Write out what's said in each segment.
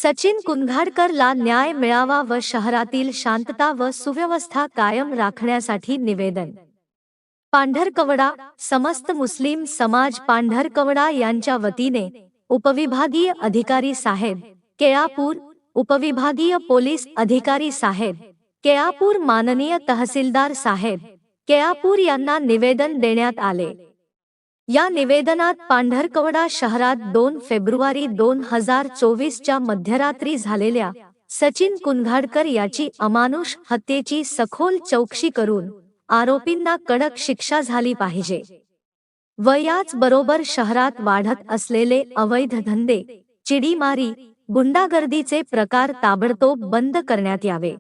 सचिन कुंघाडकरला न्याय मिळावा व शहरातील शांतता व सुव्यवस्था कायम राखण्यासाठी निवेदन। पांढरकवडा समस्त मुस्लिम समाज पांढरकवडा यांच्या वतीने उपविभागीय अधिकारी साहेब केळापूर, उपविभागीय पोलीस अधिकारी साहेब केळापूर, माननीय तहसीलदार साहेब केळापूर यांना निवेदन देण्यात आले। या निवेदनात पांढरकवडा शहरात 2 फेब्रुवारी 2024 च्या मध्यरात्री झालेल्या सचिन कुंघाडकर याची अमानुष हत्येची सखोल चौकशी करून आरोपींना कडक शिक्षा झाली पाहिजे व याच बरोबर शहरात वाढत असलेले अवैध धंदे, चिडीमारी, गुंडागर्दीचे प्रकार ताबडतोब बंद करण्यात यावे।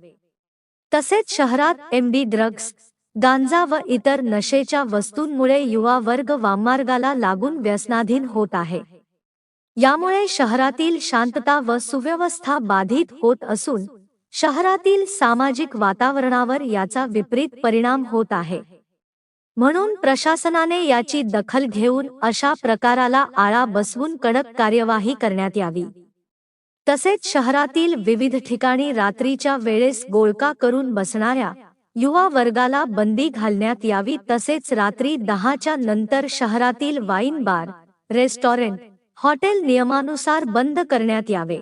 तसेच शहरात एमडी ड्रग्ज, गांजा व इतर नशेच्या वस्तूंमुळे युवा वर्ग वाममार्गाला लागून व्यसनाधीन होत आहे। यामुळे शहरातील शांतता व सुव्यवस्था बाधित होत असून शहरातील सामाजिक वातावरणावर याचा विपरीत परिणाम होत आहे। म्हणून प्रशासनाने याची दखल घेऊन अशा प्रकाराला आळा बसवून कडक कार्यवाही करण्यात यावी। तसेच शहरातील विविध ठिकाणी रात्रीच्या वेळेस गोळका करून बसणाऱ्या युवा वर्गाला बंदी घालण्यात यावी। तसेच रात्री 10च्या नंतर शहरातील वाईन बार, रेस्टॉरंट, हॉटेल नियमानुसार बंद करण्यात यावे।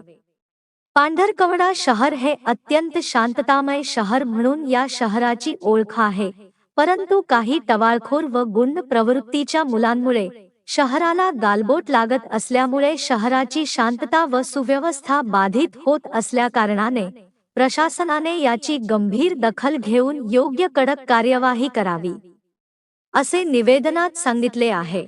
पांढरकवडा शहर हे अत्यंत शांततामय शहर म्हणून या शहराची ओळख आहे, परंतु काही टवाळखोर व गुंड प्रवृत्तीच्या मुलांमुळे शहराला गालबोट लागत असल्यामुळे शहराची शांतता व सुव्यवस्था बाधित होत असल्याकारणाने प्रशासनाने याची गंभीर दखल घेऊन योग्य कडक कार्यवाही करावी, असे निवेदनात सांगितले आहे।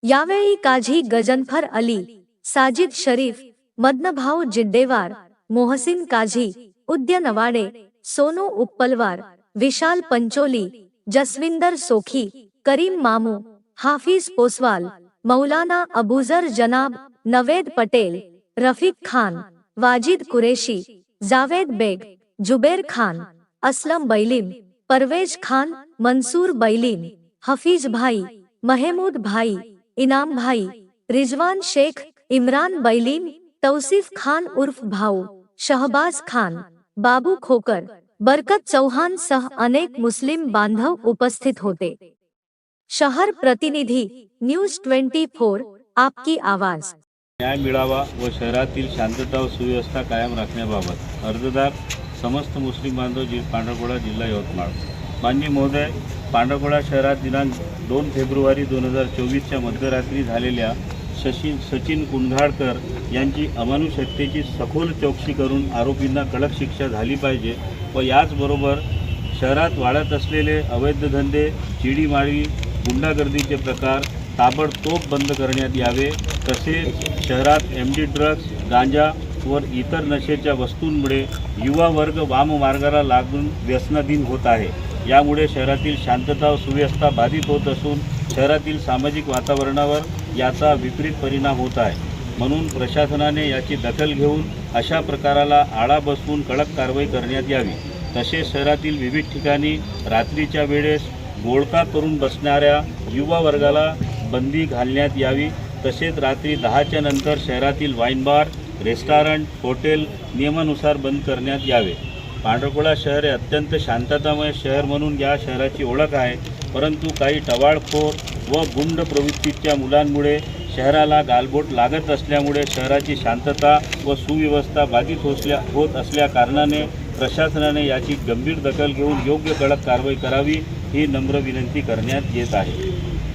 यावेळी काझी गजनफर अली, साजिद शरीफ, मदनभाऊ जिड्डेवार, मोहसिन काझी, उद्य नवाडे, सोनू उपपलवार, विशाल पंचोली, जसविंदर सोखी, करीम मामू, हाफिज पोसवाल, मौलाना अबूजर जनाब, नवेद पटेल, रफीक खान, वाजिद कुरेशी, जावेद बेग, जुबेर खान, असलम बैलीम, परवेज खान, मंसूर बैलीम, हफीज भाई, महमूद भाई, इनाम भाई, रिजवान शेख, इमरान बैलीम, तौसीफ खान उर्फ भाऊ, शहबाज खान, बाबू खोकर, बरकत चौहान सह अनेक मुस्लिम बांधव उपस्थित होते। शहर प्रतिनिधी, न्यूज 24, आपकी आवाज। न्याय मिळावा व शहरातील शांतता व सुव्यवस्था कायम राखण्याबाबत अर्जदार समस्त मुस्लिम बांधव पांढरकवडा, जिल्हा यवतमाळ। माननीय महोदय, पांढरकवडा शहरात दिनांक 2 फेब्रुवारी 2024 च्या मध्यरात्री झालेल्या सचिन कुंघाडकर यांची अमानुष हत्येची सखोल चौकशी करून आरोपींना कडक शिक्षा झाली पाहिजे व याचबरोबर शहरात वाढत असलेले अवैध धंदे, चिडीमारी, गुंडागर्दीचे प्रकार ताबडतोब बंद करण्यात यावे। तसेच शहरात एमडी ड्रग्ज, गांजा व इतर नशेच्या वस्तूंमुळे युवा वर्ग वाममार्गाला लागून व्यसनाधीन होत आहे। यामुळे शहरातील शांतता व सुव्यवस्था बाधित होत असून शहरातील सामाजिक वातावरणावर याचा विपरीत परिणाम होत आहे। म्हणून प्रशासनाने याची दखल घेऊन अशा प्रकाराला आळा बसवून कडक कारवाई करण्यात यावी। तसेच शहरातील विविध ठिकाणी रात्रीच्या वेळेस गोळका करून बसणाऱ्या युवा वर्गाला बंदी घालण्यात यावी। तसेच रात्री 10च्या नंतर शहरातील वाईन बार, रेस्टॉरंट, हॉटेल नियमानुसार बंद करण्यात यावे। पांढरकवडा शहर हे अत्यंत शांततामय शहर म्हणून या शहराची ओळख आहे, परंतु काही टवाळखोर व गुंड प्रवृत्तीच्या मुलांमुळे शहराला गालबोट लागत असल्यामुळे शहराची शांतता व सुव्यवस्था बाधित होत असल्या कारणाने प्रशासनाने याची गंभीर दखल घेऊन योग्य कडक कारवाई करावी, ही नम्र विनंती करण्यात येत आहे।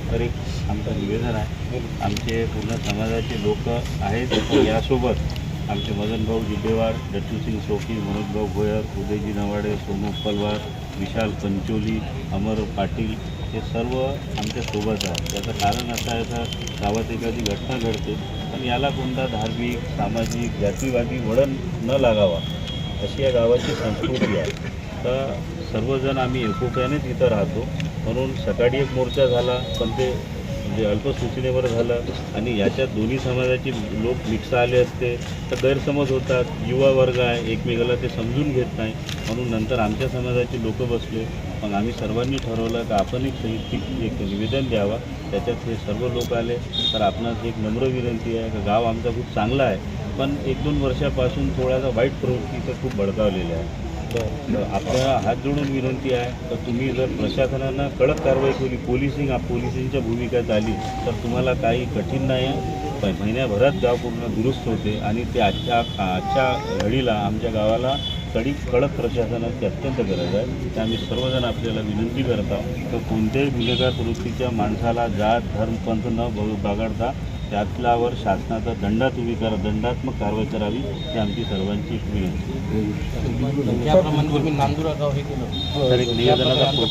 तर एक आमचं निवेदन आहे, आमचे पूर्ण समाजाचे लोक आहेत, यासोबत आमचे मदनभाऊ जिड्डेवार, डट्टूसिंग सोखी, मनोजभाऊ भोयर, उदयजी नवाडे, सोनू उपलवार, विशाल पंचोली, अमर पाटील हे सर्व आमच्या सोबत आहेत। त्याचं कारण असं आहे तर गावात एखादी घटना घडते पण याला कोणता धार्मिक, सामाजिक, जातीवादी वळण न लागावा अशी या गावाची संस्कृती आहे। तर सर्वजण आम्ही एकोप्यानेच इथं राहतो, म्हणून सकाळी एक मोर्चा झाला पण ते म्हणजे अल्पसूचनेवर झालं आणि याच्यात दोन्ही समाजाचे लोक मिक्स आले असते तर गैरसमज होतात, युवा वर्ग आहे, एकमेकाला ते समजून घेत नाही, म्हणून नंतर आमच्या समाजाचे लोक बसले। मग आम्ही सर्वांनी ठरवलं की आपण एक साहित्यिक एक निवेदन द्यावा, त्याच्यात हे सर्व लोक आले। तर आपणास एक नम्र विनंती आहे की गाव आमचा खूप चांगला आहे, पण 1-2 वर्षापासून थोडासा वाईट प्रवृत्तीचं खूप भडकावलेलं आहे. तर आपल्याला हात जोडून विनंती आहे तर तुम्ही जर प्रशासनानं कडक कारवाई केली, पोलिसिंगच्या भूमिकेत आली तर तुम्हाला काही कठीण नाही आहे. पण महिन्याभरात गाव पूर्ण दुरुस्त होते आणि ते आजच्या घडीला आमच्या गावाला कडक प्रशासनाची अत्यंत गरज आहे. तर आम्ही सर्वजण आपल्याला विनंती करत आहोत तर कोणत्याही गुन्हेगार प्रवृत्तीच्या माणसाला जात धर्म पंथ न बागडता त्यातल्यावर शासनाचा दंडात्मक कारवाई करावी ही आमची सर्वांची विनंती. त्याप्रमाणे तुम्ही नांदुरा गाव हे केलं तर एक निवेदनाचा